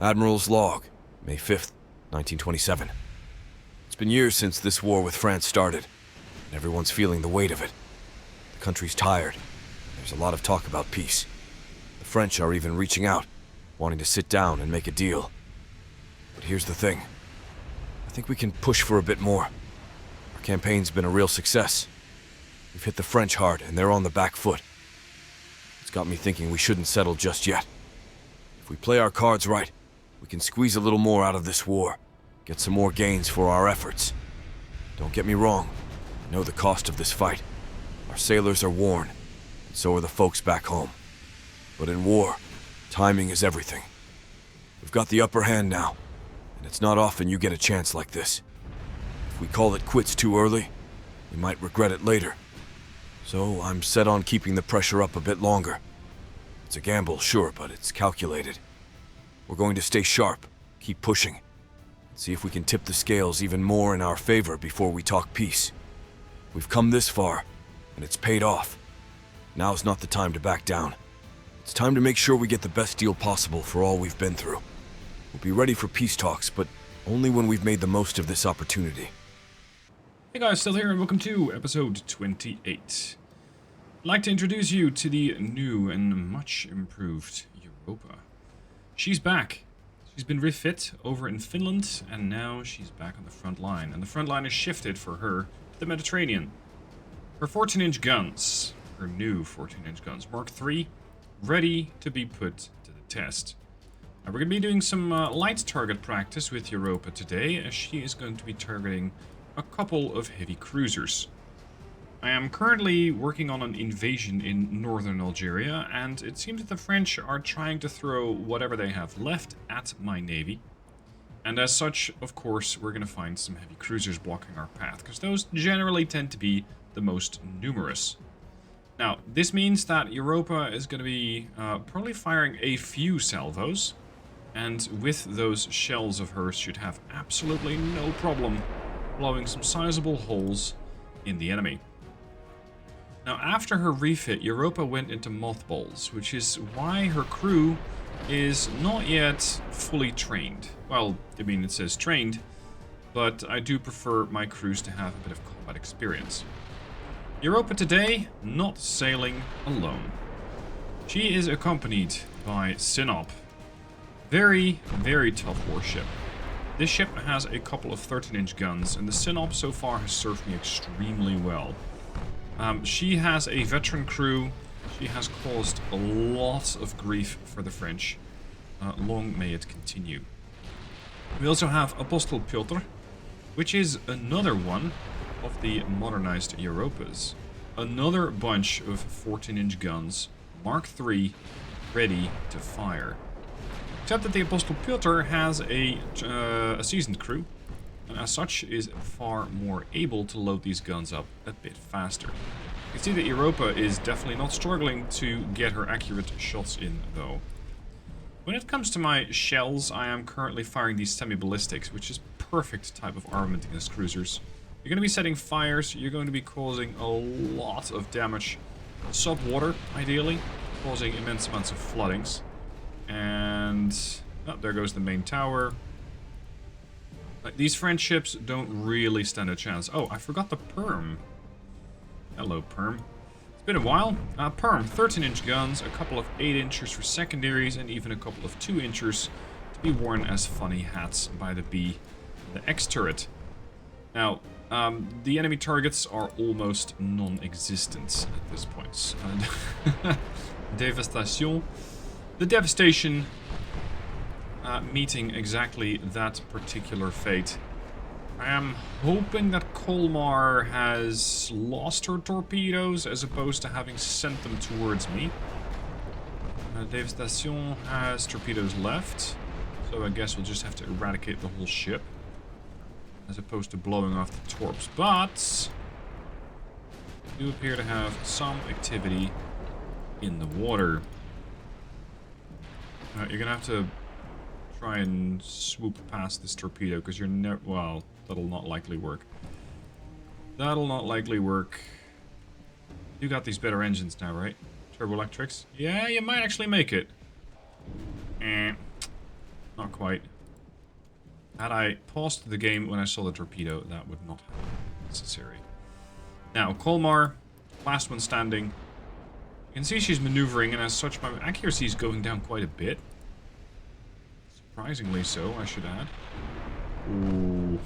Admiral's log, May 5th, 1927. It's been years since this war with France started, and everyone's feeling the weight of it. The country's tired. There's a lot of talk about peace. The French are even reaching out, wanting to sit down and make a deal. But here's the thing. I think we can push for a bit more. Our campaign's been a real success. We've hit the French hard, and they're on the back foot. It's got me thinking we shouldn't settle just yet. If we play our cards right, we can squeeze a little more out of this war, get some more gains for our efforts. Don't get me wrong, I know the cost of this fight. Our sailors are worn, and so are the folks back home. But in war, timing is everything. We've got the upper hand now, and it's not often you get a chance like this. If we call it quits too early, we might regret it later. So I'm set on keeping the pressure up a bit longer. It's a gamble, sure, but it's calculated. We're going to stay sharp, keep pushing, and see if we can tip the scales even more in our favor before we talk peace. We've come this far, and it's paid off. Now's not the time to back down. It's time to make sure we get the best deal possible for all we've been through. We'll be ready for peace talks, but only when we've made the most of this opportunity. Hey guys, still here and welcome to episode 28. I'd like to introduce you to the new and much improved Europa. She's back. She's been refit over in Finland and now she's back on the front line. And the front line is shifted for her to the Mediterranean. Her 14-inch guns, her new 14-inch guns, Mark III, ready to be put to the test. Now we're going to be doing some light target practice with Europa today, as she is going to be targeting a couple of heavy cruisers. I am currently working on an invasion in northern Algeria, and it seems that the French are trying to throw whatever they have left at my navy. And as such, of course, we're going to find some heavy cruisers blocking our path, because those generally tend to be the most numerous. Now, this means that Europa is going to be probably firing a few salvos, and with those shells of hers should have absolutely no problem blowing some sizable holes in the enemy. Now, after her refit, Europa went into mothballs, which is why her crew is not yet fully trained. Well, I mean, it says trained, but I do prefer my crews to have a bit of combat experience. Europa today, not sailing alone. She is accompanied by Sinop. Very, very tough warship. This ship has a couple of 13-inch guns, and the Sinop so far has served me extremely well. She has a veteran crew. She has caused a lot of grief for the French. Long may it continue. We also have Apostel Piotr, which is another one of the modernized Europas. Another bunch of 14-inch guns, Mark III, ready to fire. Except that the Apostel Piotr has a seasoned crew, and as such is far more able to load these guns up a bit faster. You can see that Europa is definitely not struggling to get her accurate shots in, though. When it comes to my shells, I am currently firing these semi-ballistics, which is perfect type of armament against cruisers. You're going to be setting fires, you're going to be causing a lot of damage sub-water, ideally, causing immense amounts of floodings. And oh, there goes the main tower. These French ships don't really stand a chance. Oh, I forgot the Perm. Hello, Perm. It's been a while. Perm, 13-inch guns, a couple of 8-inchers for secondaries, and even a couple of 2-inchers to be worn as funny hats by the B, the X turret. Now, the enemy targets are almost non-existent at this point. Devastation. The devastation meeting exactly that particular fate. I am hoping that Colmar has lost her torpedoes as opposed to having sent them towards me. Devastation has torpedoes left, so I guess we'll just have to eradicate the whole ship as opposed to blowing off the torps. But we do appear to have some activity in the water. You're gonna have to try and swoop past this torpedo because you're never. Well, that'll not likely work. That'll not likely work. You got these better engines now, right? Turbo electrics? Yeah, you might actually make it. not quite. Had I paused the game when I saw the torpedo, that would not have been necessary. Now, Colmar, last one standing. You can see she's maneuvering, and as such, my accuracy is going down quite a bit. Surprisingly so, I should add. Ooh.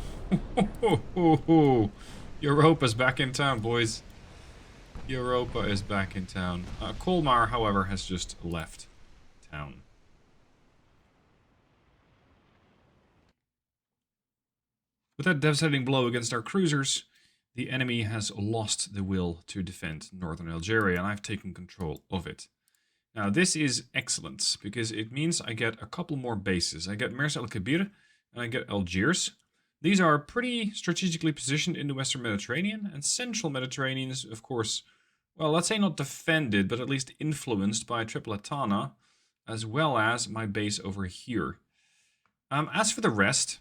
Europa's back in town, boys. Europa is back in town. Colmar, however, has just left town. With that devastating blow against our cruisers, the enemy has lost the will to defend northern Algeria, and I've taken control of it. Now, this is excellent, because it means I get a couple more bases. I get Mers El Kebir, and I get Algiers. These are pretty strategically positioned in the Western Mediterranean, and Central Mediterranean is, of course, well, let's say not defended, but at least influenced by Tripolitana, as well as my base over here. As for the rest,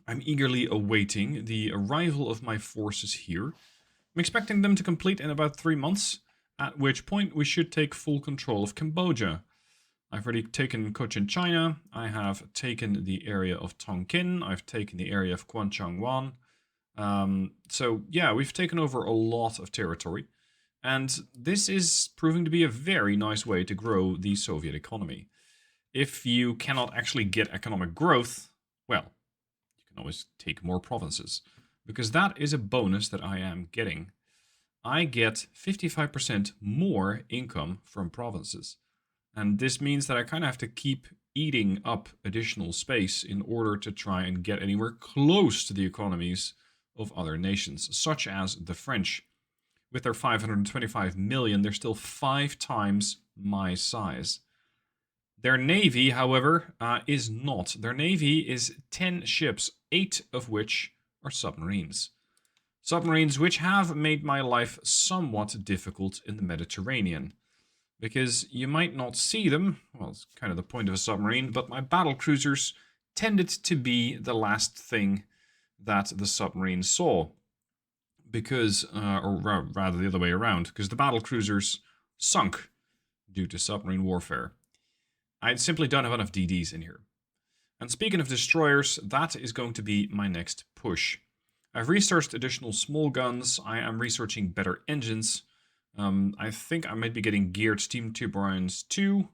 I'm eagerly awaiting the arrival of my forces here. I'm expecting them to complete in about 3 months, at which point we should take full control of Cambodia. I've already taken Cochin China, I have taken the area of Tonkin, I've taken the area of Kwanchangwan. So yeah, we've taken over a lot of territory. And this is proving to be a very nice way to grow the Soviet economy. If you cannot actually get economic growth, well, you can always take more provinces. Because that is a bonus that I am getting. I get 55% more income from provinces. And this means that I kind of have to keep eating up additional space in order to try and get anywhere close to the economies of other nations, such as the French. With their 525 million, they're still 5 times my size. Their navy, however, is not. Their navy is 10 ships, 8 of which are submarines. Submarines which have made my life somewhat difficult in the Mediterranean. Because you might not see them, well, it's kind of the point of a submarine, but my battle cruisers tended to be the last thing that the submarines saw. Because, or rather the other way around, because the battle cruisers sunk due to submarine warfare. I simply don't have enough DDs in here. And speaking of destroyers, that is going to be my next push. I've researched additional small guns, I am researching better engines. I think I might be getting geared steam turbines too,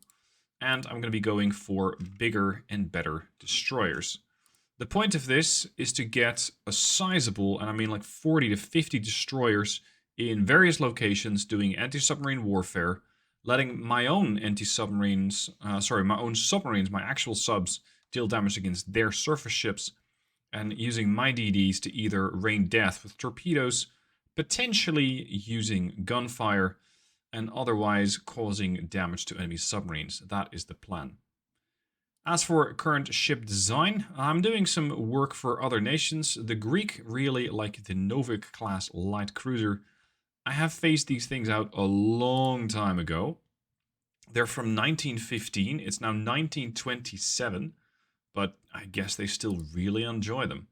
and I'm going to be going for bigger and better destroyers. The point of this is to get a sizable, and I mean like 40 to 50 destroyers in various locations doing anti-submarine warfare, letting my own anti-submarines, my own submarines, my actual subs, deal damage against their surface ships, and using my DDs to either rain death with torpedoes, potentially using gunfire, and otherwise causing damage to enemy submarines. That is the plan. As for current ship design, I'm doing some work for other nations. The Greek really like the Novik class light cruiser. I have phased these things out a long time ago. They're from 1915, it's now 1927, but I guess they still really enjoy them.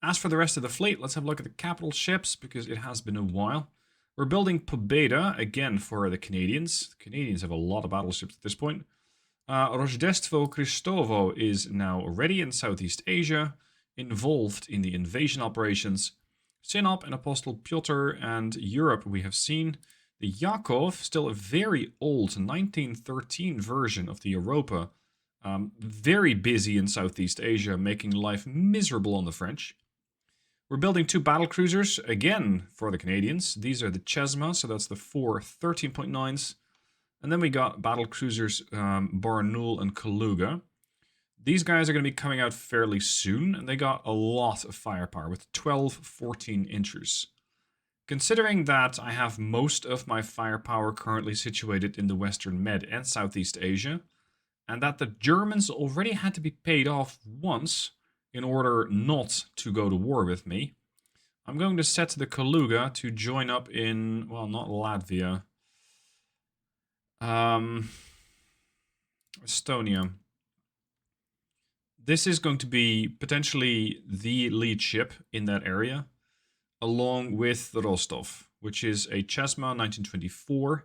As for the rest of the fleet, let's have a look at the capital ships, because it has been a while. We're building Pobeda, again for the Canadians. The Canadians have a lot of battleships at this point. Rojdestvo Kristovo is now ready in Southeast Asia, involved in the invasion operations. Sinop and Apostle Pyotr and Europe we have seen. The Yakov, still a very old 1913 version of the Europa, very busy in Southeast Asia, making life miserable on the French. We're building 2 battlecruisers, again for the Canadians. These are the Chesma, so that's the 4 13.9s. And then we got battlecruisers Barnoul and Kaluga. These guys are going to be coming out fairly soon, and they got a lot of firepower with 12 14 inchers. Considering that I have most of my firepower currently situated in the Western Med and Southeast Asia, and that the Germans already had to be paid off once in order not to go to war with me, I'm going to set the Kaluga to join up in, well, not Latvia, Estonia. This is going to be potentially the lead ship in that area, along with the Rostov, which is a Chesma 1924,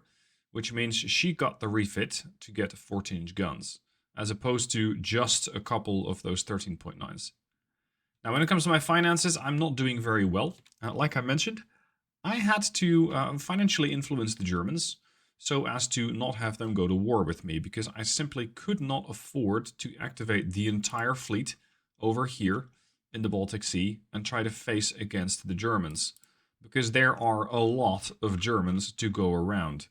which means she got the refit to get 14-inch guns. as opposed to just a couple of those 13.9s. Now, when it comes to my finances, I'm not doing very well. Like I mentioned, I had to financially influence the Germans so as to not have them go to war with me, because I simply could not afford to activate the entire fleet over here in the Baltic Sea and try to face against the Germans, because there are a lot of Germans to go around.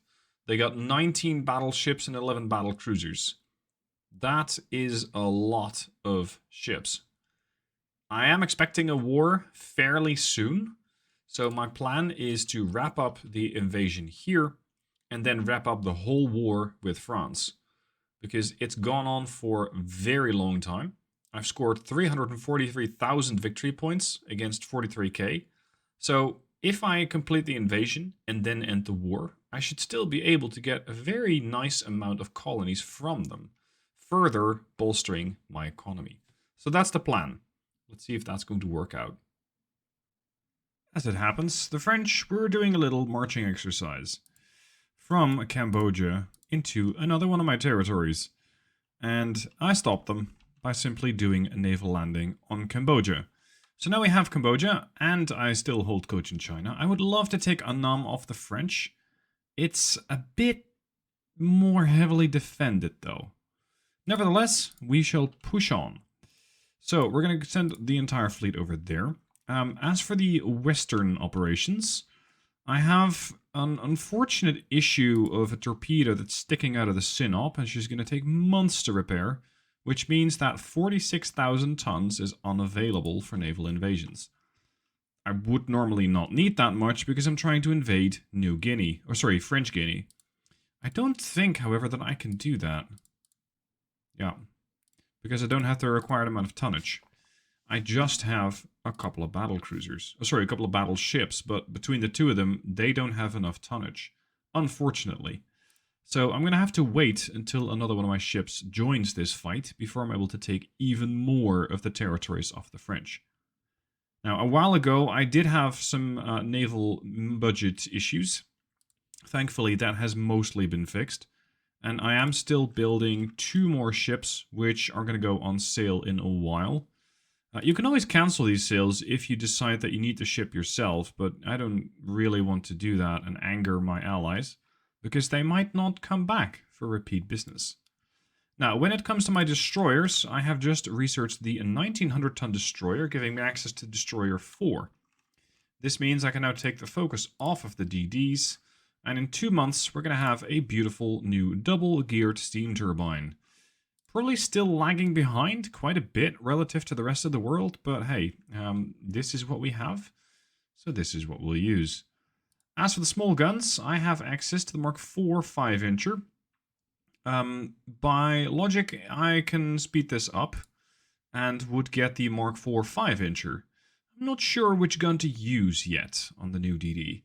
They got 19 battleships and 11 battle cruisers. That is a lot of ships. I am expecting a war fairly soon, so my plan is to wrap up the invasion here and then wrap up the whole war with France, because it's gone on for a very long time. I've scored 343,000 victory points against 43k, so if I complete the invasion and then end the war, I should still be able to get a very nice amount of colonies from them, further bolstering my economy. So that's the plan. Let's see if that's going to work out. As it happens, the French were doing a little marching exercise from Cambodia into another one of my territories, and I stopped them by simply doing a naval landing on Cambodia. So now we have Cambodia, and I still hold Cochinchina. I would love to take Annam off the French. It's a bit more heavily defended, though. Nevertheless, we shall push on. So we're going to send the entire fleet over there. As for the Western operations, I have an unfortunate issue of a torpedo that's sticking out of the Sinop, and she's going to take months to repair, which means that 46,000 tons is unavailable for naval invasions. I would normally not need that much because I'm trying to invade New Guinea, or sorry, French Guinea. I don't think, however, that I can do that. Yeah, because I don't have the required amount of tonnage. I just have a couple of battle cruisers. Oh, sorry, a couple of battleships, but between the two of them, they don't have enough tonnage, unfortunately. So I'm going to have to wait until another one of my ships joins this fight before I'm able to take even more of the territories of the French. Now, a while ago, I did have some naval budget issues. Thankfully, that has mostly been fixed. And I am still building 2 more ships, which are going to go on sale in a while. You can always cancel these sales if you decide that you need the ship yourself, but I don't really want to do that and anger my allies, because they might not come back for repeat business. Now, when it comes to my destroyers, I have just researched the 1900-ton destroyer, giving me access to Destroyer 4. This means I can now take the focus off of the DDs, and in 2 months we're going to have a beautiful new double-geared steam turbine. Probably still lagging behind quite a bit relative to the rest of the world, but hey, this is what we have, so this is what we'll use. As for the small guns, I have access to the Mark IV 5-incher. By logic, I can speed this up and would get the Mark IV 5-incher. I'm not sure which gun to use yet on the new DD.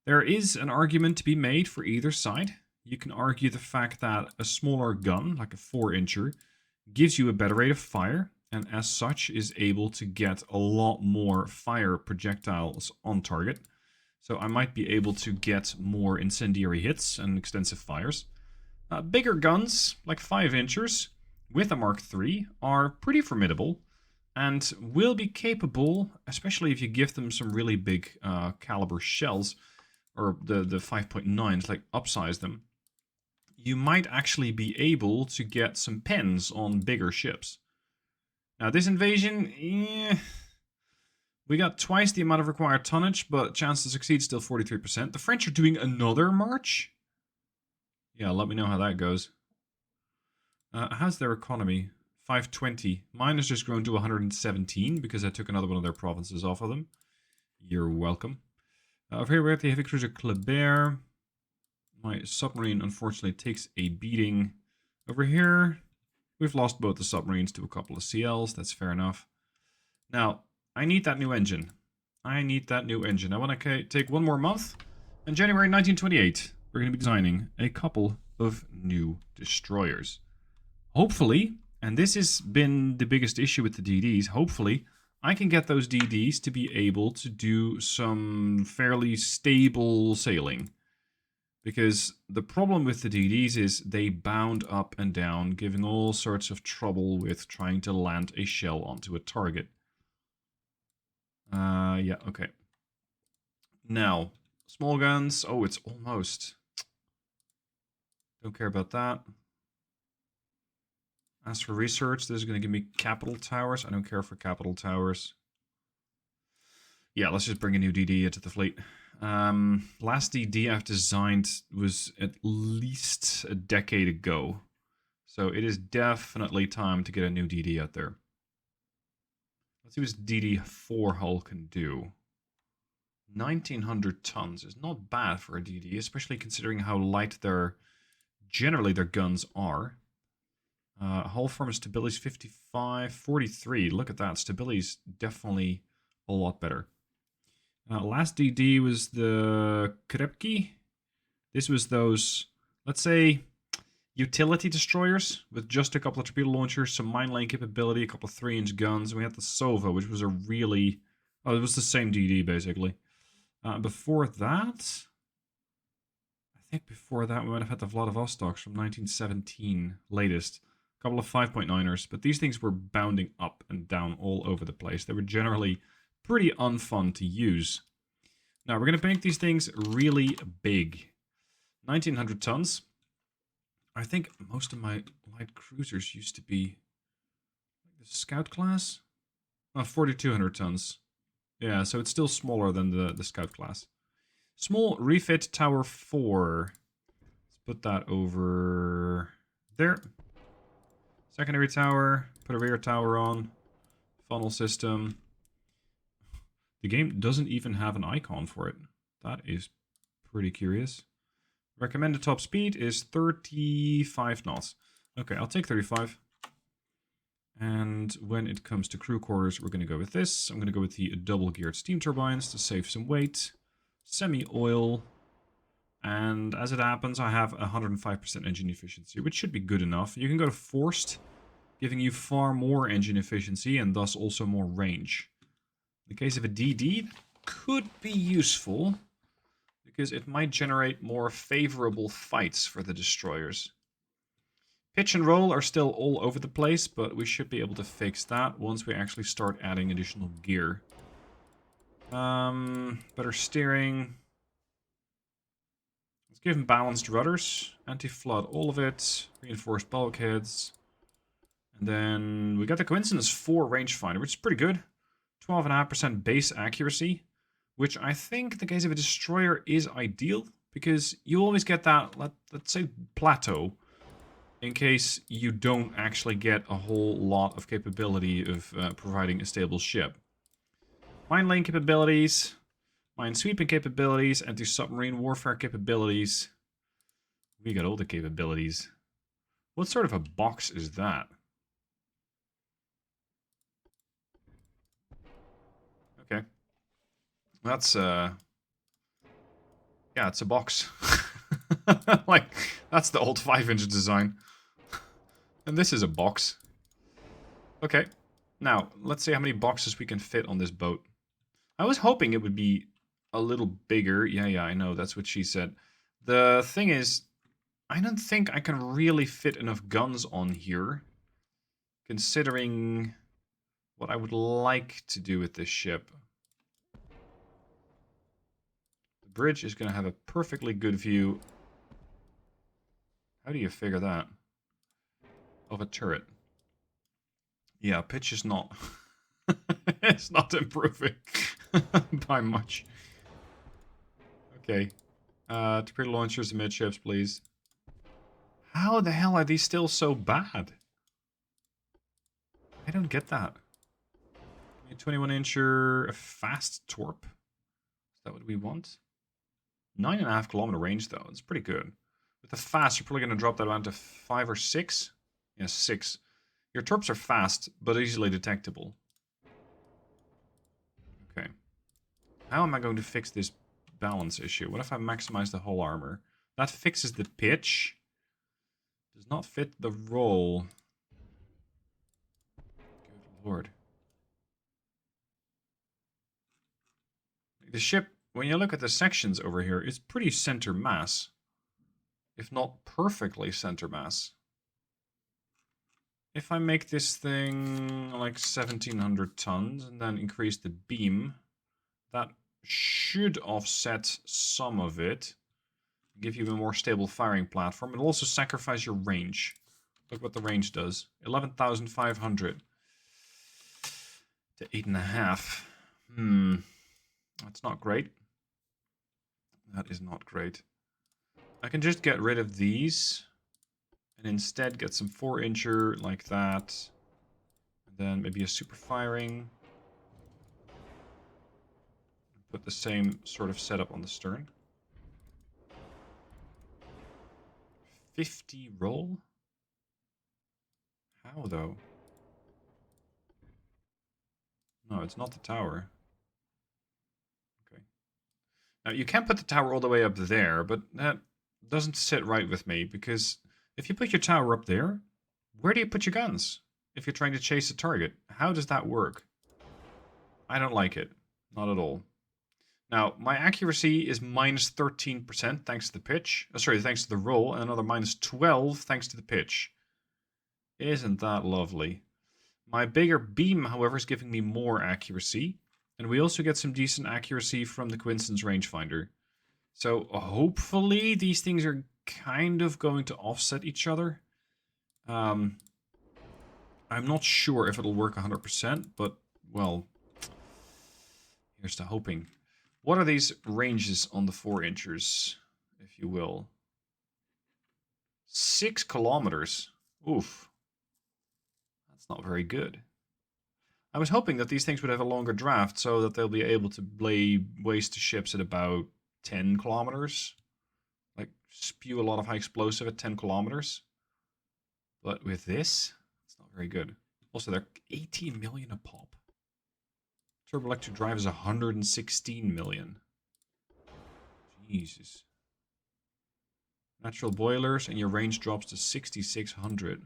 There is an argument to be made for either side. You can argue the fact that a smaller gun, like a 4-incher, gives you a better rate of fire, and as such is able to get a lot more fire projectiles on target. So I might be able to get more incendiary hits and extensive fires. Bigger guns, like 5-inchers, with a Mark III, are pretty formidable, and will be capable, especially if you give them some really big caliber shells, or the 5.9s, like upsize them. You might actually be able to get some pens on bigger ships. Now this invasion, we got twice the amount of required tonnage, but chance to succeed still 43%. The French are doing another march? Yeah, let me know how that goes. How's their economy? 520. Mine has just grown to 117 because I took another one of their provinces off of them. You're welcome. Over here we have the heavy cruiser Kleber. My submarine, unfortunately, takes a beating. Over here, we've lost both the submarines to a couple of CLs. That's fair enough. Now, I need that new engine. I want to take 1 more month. In January 1928, we're going to be designing a couple of new destroyers. Hopefully, and this has been the biggest issue with the DDs, hopefully, I can get those DDs to be able to do some fairly stable sailing. Because the problem with the DDs is they bound up and down, giving all sorts of trouble with trying to land a shell onto a target. Yeah, okay. Now, small guns. Oh, it's almost. Don't care about that. As for research, this is going to give me capital towers. I don't care for capital towers. Yeah, let's just bring a new DD into the fleet. Last DD I've designed was at least a decade ago. So it is definitely time to get a new DD out there. Let's see what DD4 hull can do. 1900 tons is not bad for a DD, especially considering how light generally their guns are. Hull form stability is 55, 43. Look at that. Stability is definitely a lot better. Last DD was the Krepki. This was those, let's say, utility destroyers with just a couple of torpedo launchers, some mine lane capability, a couple of 3-inch guns. We had the Sova, which was a really... Oh, it was the same DD, basically. Before that... I think before that we might have had the Vladivostoks from 1917, latest. A couple of 5.9ers, but these things were bounding up and down all over the place. They were generally pretty unfun to use. Now, we're going to make these things really big. 1900 tons. I think most of my light cruisers used to be the Scout class. Oh, 4200 tons. Yeah, so it's still smaller than the Scout class. Small refit tower 4. Let's put that over there. Secondary tower. Put a rear tower on. Funnel system. The game doesn't even have an icon for it. That is pretty curious. Recommended top speed is 35 knots. Okay, I'll take 35. And when it comes to crew quarters, we're going to go with this. I'm going to go with the double-geared steam turbines to save some weight. Semi-oil. And as it happens, I have 105% engine efficiency, which should be good enough. You can go to forced, giving you far more engine efficiency and thus also more range. In the case of a DD, could be useful because it might generate more favorable fights for the destroyers. Pitch and roll are still all over the place, but we should be able to fix that once we actually start adding additional gear. Better steering. Let's give them balanced rudders, anti-flood, all of it, reinforced bulkheads. And then we got the Coincidence 4 rangefinder, which is pretty good. 12.5% base accuracy, which I think in the case of a destroyer is ideal, because you always get that, let's say, plateau, in case you don't actually get a whole lot of capability of providing a stable ship. Mine lane capabilities, mine sweeping capabilities, anti-submarine warfare capabilities. We got all the capabilities. What sort of a box is that? Okay. That's, yeah, it's a box. Like, that's the old 5-inch design. And this is a box. Okay. Now, let's see how many boxes we can fit on this boat. I was hoping it would be a little bigger. Yeah, I know. That's what she said. The thing is, I don't think I can really fit enough guns on here, considering what I would like to do with this ship. The bridge is going to have a perfectly good view. How do you figure that? Of a turret. Yeah, pitch is not... it's not improving by much. Okay. Torpedo launchers and midships, please. How the hell are these still so bad? I don't get that. A 21-incher, a fast torp. Is that what we want? 9.5 kilometer range, though. It's pretty good. With the fast, you're probably going to drop that down to 5 or 6. Yeah, 6. Your torps are fast, but easily detectable. Okay. How am I going to fix this balance issue? What if I maximize the hull armor? That fixes the pitch. Does not fit the roll. Good lord. The ship, when you look at the sections over here, it's pretty center mass. if not perfectly, center mass. If I make this thing like 1700 tons and then increase the beam, that should offset some of it. Give you a more stable firing platform. It'll also sacrifice your range. Look what the range does. 11,500 to 8.5. That's not great. That is not great. I can just get rid of these and instead get some 4-incher like that. And then maybe a super firing. Put the same sort of setup on the stern. 50 roll? How though? No, it's not the tower. Okay. Now you can put the tower all the way up there, but that doesn't sit right with me, because if you put your tower up there, where do you put your guns? If you're trying to chase a target, how does that work? I don't like it. Not at all. Now, my accuracy is minus 13% thanks to the pitch. Thanks to the roll, and another minus 12 thanks to the pitch. Isn't that lovely? My bigger beam, however, is giving me more accuracy. And we also get some decent accuracy from the Quinson's rangefinder. So hopefully these things are kind of going to offset each other. I'm not sure if it'll work 100%, but, well, here's to hoping. What are these ranges on the 4-inchers, if you will? 6 kilometers. Oof. That's not very good. I was hoping that these things would have a longer draft so that they'll be able to lay waste to ships at about 10 kilometers. Like, spew a lot of high explosive at 10 kilometers. But with this, it's not very good. Also, they're 18 million a pop. Turboelectric drive is 116 million. Jesus. Natural boilers, and your range drops to 6,600.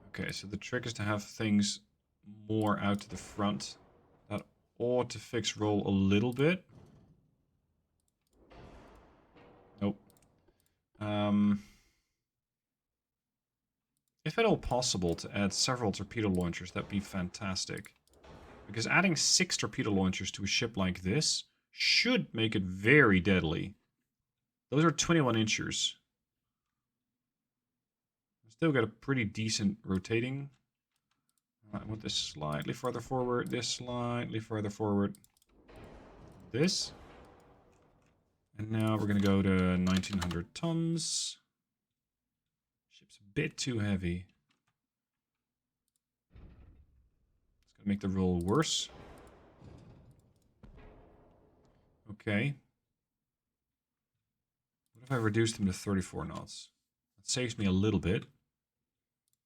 Okay, so the trick is to have things more out to the front. That ought to fix roll a little bit. Nope. If at all possible to add several torpedo launchers, that'd be fantastic. Because adding 6 torpedo launchers to a ship like this should make it very deadly. Those are 21 inchers. Still got a pretty decent rotating. I want this slightly further forward, this slightly further forward. This. And now we're going to go to 1900 tons. Ship's a bit too heavy. It's going to make the roll worse. Okay. What if I reduce them to 34 knots? That saves me a little bit.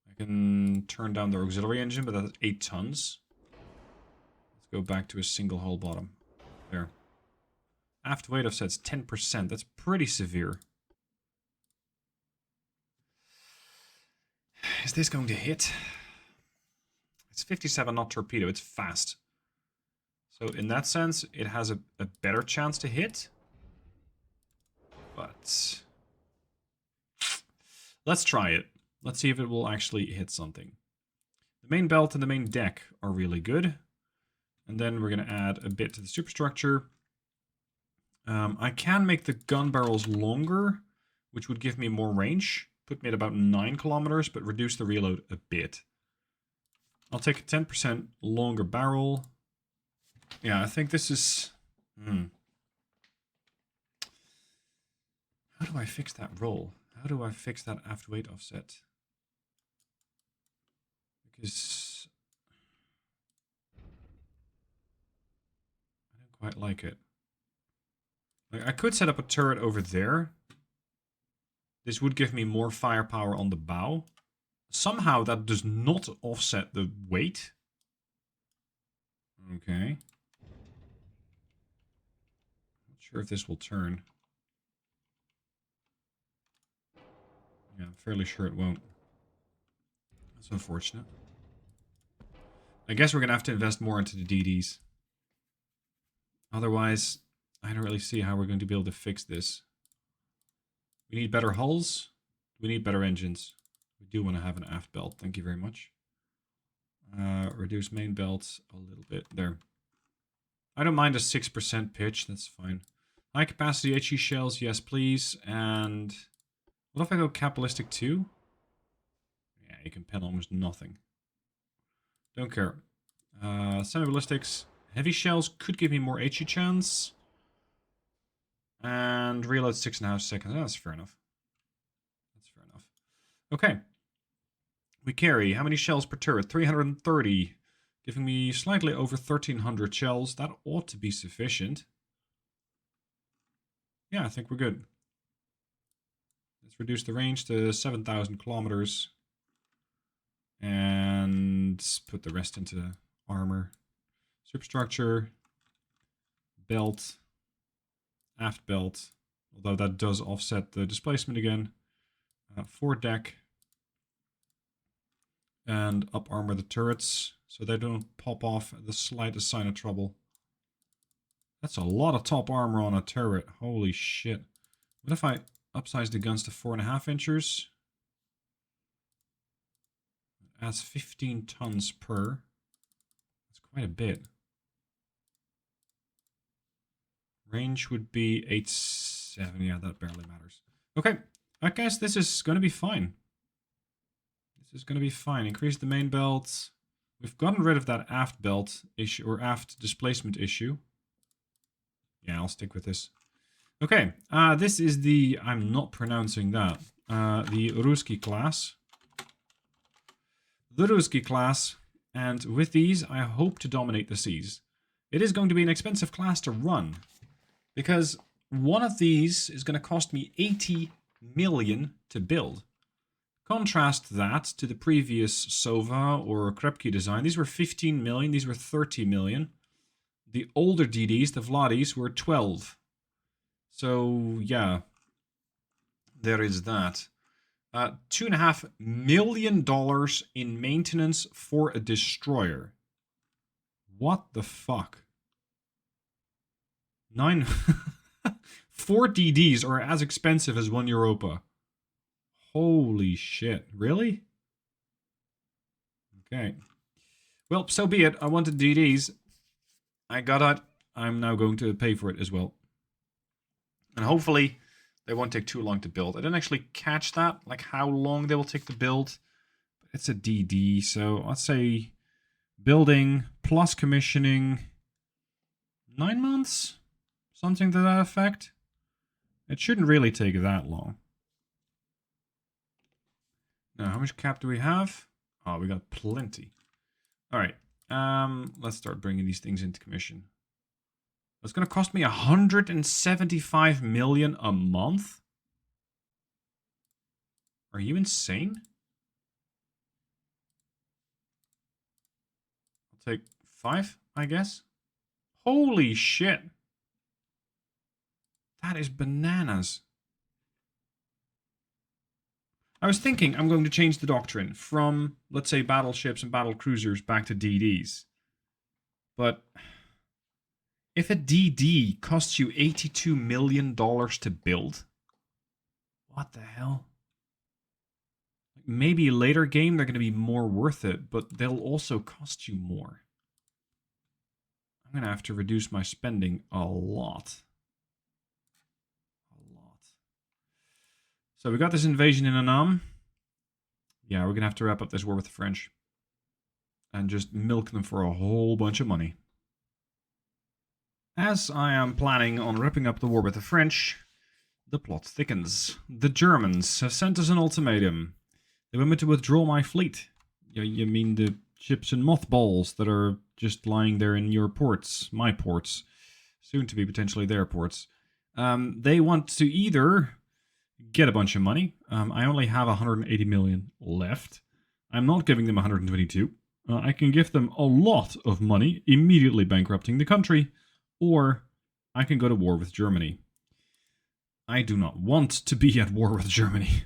I can turn down the auxiliary engine, but that's 8 tons. Let's go back to a single hull bottom. There. Aft weight offset's 10%. That's pretty severe. Is this going to hit? It's 57 knot torpedo. It's fast. So in that sense, it has a better chance to hit. But let's try it. Let's see if it will actually hit something. The main belt and the main deck are really good. And then we're going to add a bit to the superstructure. I can make the gun barrels longer, which would give me more range. Put me at about 9 kilometers, but reduce the reload a bit. I'll take a 10% longer barrel. Yeah, I think this is... How do I fix that roll? How do I fix that aft weight offset? Because I don't quite like it. Like, I could set up a turret over there. This would give me more firepower on the bow. Somehow that does not offset the weight. Okay. Not sure if this will turn. Yeah, I'm fairly sure it won't. That's unfortunate. I guess we're going to have to invest more into the DDs. Otherwise, I don't really see how we're going to be able to fix this. We need better hulls. We need better engines. We do want to have an aft belt. Thank you very much. Reduce main belts a little bit. There. I don't mind a 6% pitch. That's fine. High capacity HE shells. Yes, please. And what if I go capitalistic 2? Yeah, you can pen almost nothing. Don't care. Semi-ballistics. Heavy shells could give me more HE chance. And reload 6.5 seconds. That's fair enough. That's fair enough. Okay. We carry how many shells per turret? 330. Giving me slightly over 1,300 shells. That ought to be sufficient. Yeah, I think we're good. Let's reduce the range to 7,000 kilometers. And put the rest into armor. Superstructure. Belt. Aft belt. Although that does offset the displacement again. Foredeck. And up armor the turrets. So they don't pop off at the slightest sign of trouble. That's a lot of top armor on a turret. Holy shit. What if I upsize the guns to 4.5 inches? It adds 15 tons per. That's quite a bit. Range would be 8.7. Yeah, that barely matters. Okay. I guess this is going to be fine. This is going to be fine. Increase the main belt. We've gotten rid of that aft belt issue, or aft displacement issue. Yeah, I'll stick with this. Okay, this is the, I'm not pronouncing that, the Ruski class. The Ruski class, and with these, I hope to dominate the seas. It is going to be an expensive class to run, because one of these is going to cost me 80 million to build. Contrast that to the previous Sova or Krepke design. These were 15 million, these were 30 million. The older DDs, the Vladis, were 12. So, yeah. There is that. $2.5 million in maintenance for a destroyer. What the fuck? 4 DDs are as expensive as 1 Europa. Holy shit. Really? Okay. Well, so be it. I wanted DDs. I got it. I'm now going to pay for it as well. And hopefully they won't take too long to build. I didn't actually catch that, like how long they will take to build. It's a DD, so let's say building plus commissioning 9 months? Something to that effect. It shouldn't really take that long. Now, how much cap do we have? Oh, we got plenty. Alright. Let's start bringing these things into commission. It's going to cost me 175 million a month? Are you insane? I'll take 5, I guess. Holy shit. That is bananas. I was thinking I'm going to change the doctrine from, let's say, battleships and battle cruisers back to DDs. But if a DD costs you $82 million to build, what the hell? Maybe a later game they're going to be more worth it, but they'll also cost you more. I'm going to have to reduce my spending a lot. So we got this invasion in Annam. Yeah, we're going to have to wrap up this war with the French. And just milk them for a whole bunch of money. As I am planning on wrapping up the war with the French, the plot thickens. The Germans have sent us an ultimatum. They want me to withdraw my fleet. You mean the ships and mothballs that are just lying there in your ports, my ports, soon to be potentially their ports. They want to either get a bunch of money. I only have 180 million left. I'm not giving them 122. I can give them a lot of money, immediately bankrupting the country, or I can go to war with Germany. I do not want to be at war with Germany.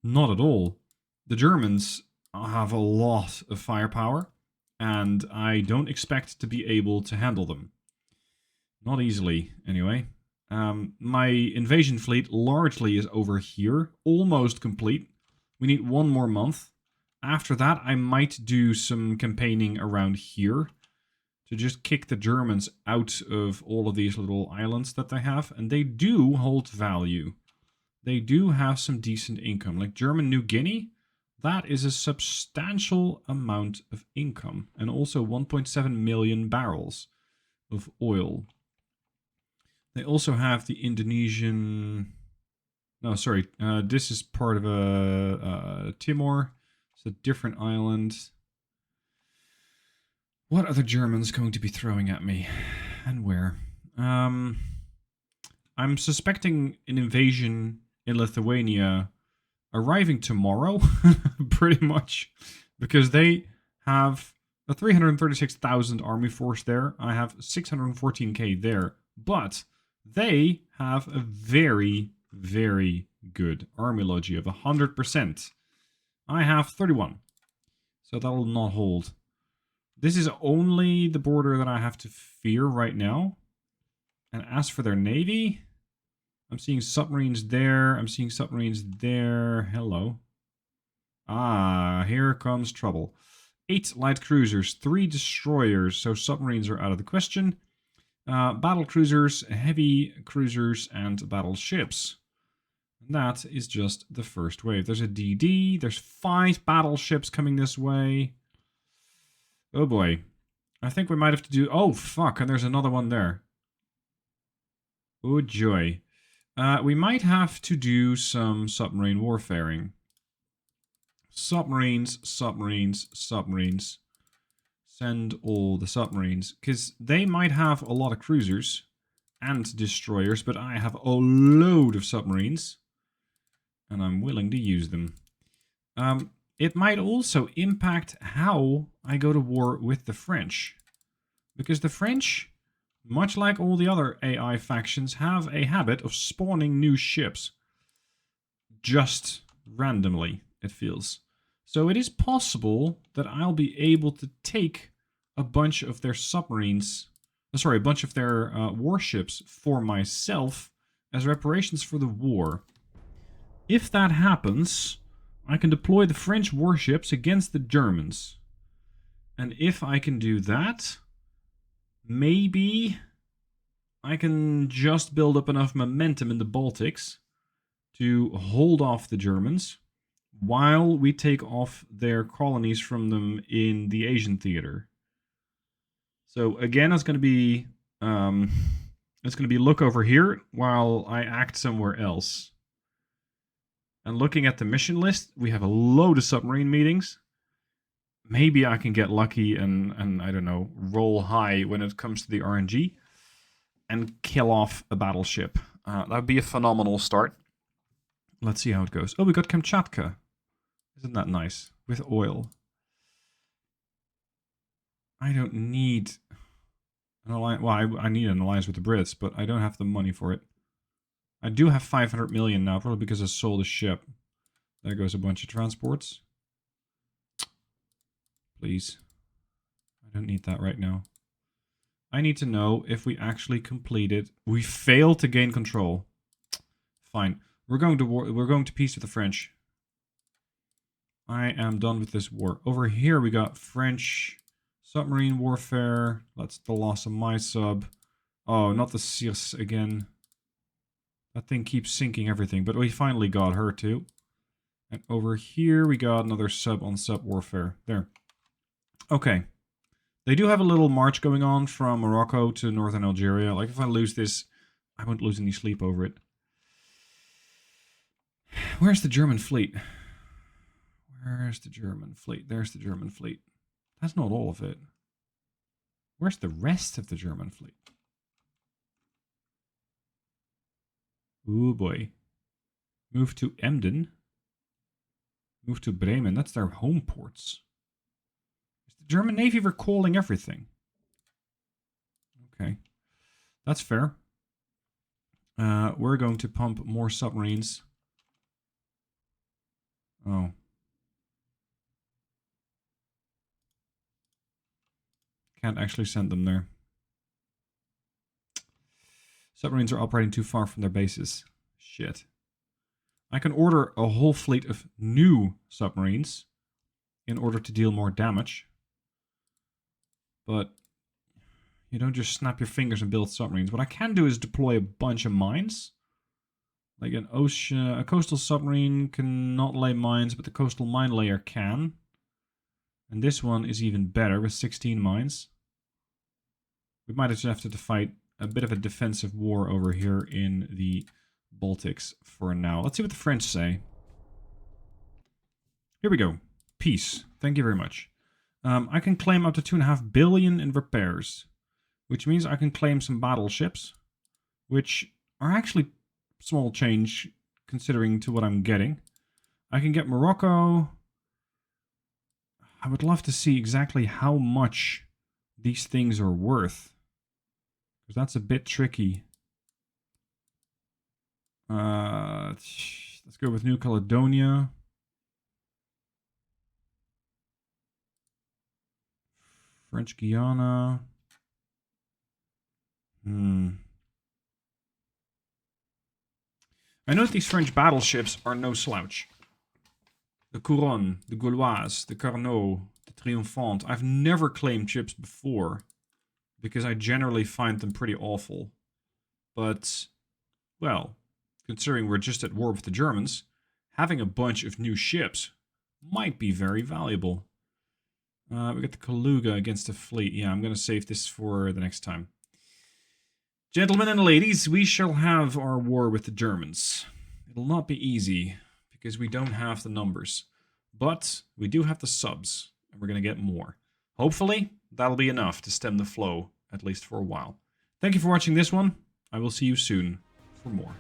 Not at all. The Germans have a lot of firepower. and I don't expect to be able to handle them. Not easily, anyway. My invasion fleet largely is over here, almost complete. We need 1 more month. After that, I might do some campaigning around here to just kick the Germans out of all of these little islands that they have. And they do hold value. They do have some decent income. Like German New Guinea, that is a substantial amount of income. And also 1.7 million barrels of oil. They also have the Indonesian... No, sorry. This is part of Timor. It's a different island. What are the Germans going to be throwing at me? And where? I'm suspecting an invasion in Lithuania arriving tomorrow, pretty much. Because they have a 336,000 army force there. I have 614k there. But they have a very, very good army logi of 100%. I have 31. So that'll not hold. This is only the border that I have to fear right now. And as for their navy, I'm seeing submarines there. I'm seeing submarines there. Hello. Ah, here comes trouble. 8 light cruisers, 3 destroyers. So submarines are out of the question. Battle cruisers, heavy cruisers, and battleships. That is just the first wave. There's a DD. There's 5 battleships coming this way. Oh boy. I think we might have to do... Oh, fuck. And there's another one there. Oh, joy. We might have to do some submarine warfaring. Submarines, submarines, submarines. Send all the submarines. Because they might have a lot of cruisers and destroyers, but I have a load of submarines. And I'm willing to use them. It might also impact how I go to war with the French. Because the French, much like all the other AI factions, have a habit of spawning new ships. Just randomly, it feels. So it is possible that I'll be able to take a bunch of their submarines... Sorry, a bunch of their warships for myself as reparations for the war. If that happens, I can deploy the French warships against the Germans. And if I can do that, maybe I can just build up enough momentum in the Baltics to hold off the Germans while we take off their colonies from them in the Asian theater. So again, it's going to be look over here while I act somewhere else. And looking at the mission list, we have a load of submarine meetings. Maybe I can get lucky and I don't know, roll high when it comes to the RNG and kill off a battleship. That would be a phenomenal start. Let's see how it goes. Oh, we got Kamchatka. Isn't that nice? With oil. I don't need an alliance. Well, I need an alliance with the Brits, but I don't have the money for it. I do have 500 million now, probably because I sold a ship. There goes a bunch of transports. Please. I don't need that right now. I need to know if we actually completed. We failed to gain control. Fine. We're going to war. We're going to peace with the French. I am done with this war. Over here we got French submarine warfare. That's the loss of my sub. Oh, not the Circe again. That thing keeps sinking everything, but we finally got her too. And over here we got another sub-on-sub warfare. There. Okay. They do have a little march going on from Morocco to northern Algeria. Like, if I lose this, I won't lose any sleep over it. Where's the German fleet? Where's the German fleet? There's the German fleet. That's not all of it. Where's the rest of the German fleet? Ooh boy. Move to Emden. Move to Bremen. That's their home ports. Is the German Navy recalling everything? Okay. That's fair. We're going to pump more submarines. Oh. Can't actually send them there. Submarines are operating too far from their bases. Shit. I can order a whole fleet of new submarines in order to deal more damage. But you don't just snap your fingers and build submarines. What I can do is deploy a bunch of mines. Like a coastal submarine cannot lay mines, but the coastal mine layer can. And this one is even better with 16 mines. We might just have to fight a bit of a defensive war over here in the Baltics for now. Let's see what the French say. Here we go. Peace. Thank you very much. I can claim up to 2.5 billion in repairs, which means I can claim some battleships, which are actually small change considering to what I'm getting. I can get Morocco. I would love to see exactly how much these things are worth, because that's a bit tricky. Let's go with New Caledonia. French Guiana. I know that these French battleships are no slouch. The Couronne, the Gauloise, the Carnot, the Triomphant. I've never claimed ships before, because I generally find them pretty awful. But, well, considering we're just at war with the Germans, having a bunch of new ships might be very valuable. We got the Kaluga against the fleet. Yeah, I'm going to save this for the next time. Gentlemen and ladies, we shall have our war with the Germans. It'll not be easy, because we don't have the numbers. But we do have the subs, and we're going to get more. Hopefully, that'll be enough to stem the flow, at least for a while. Thank you for watching this one. I will see you soon for more.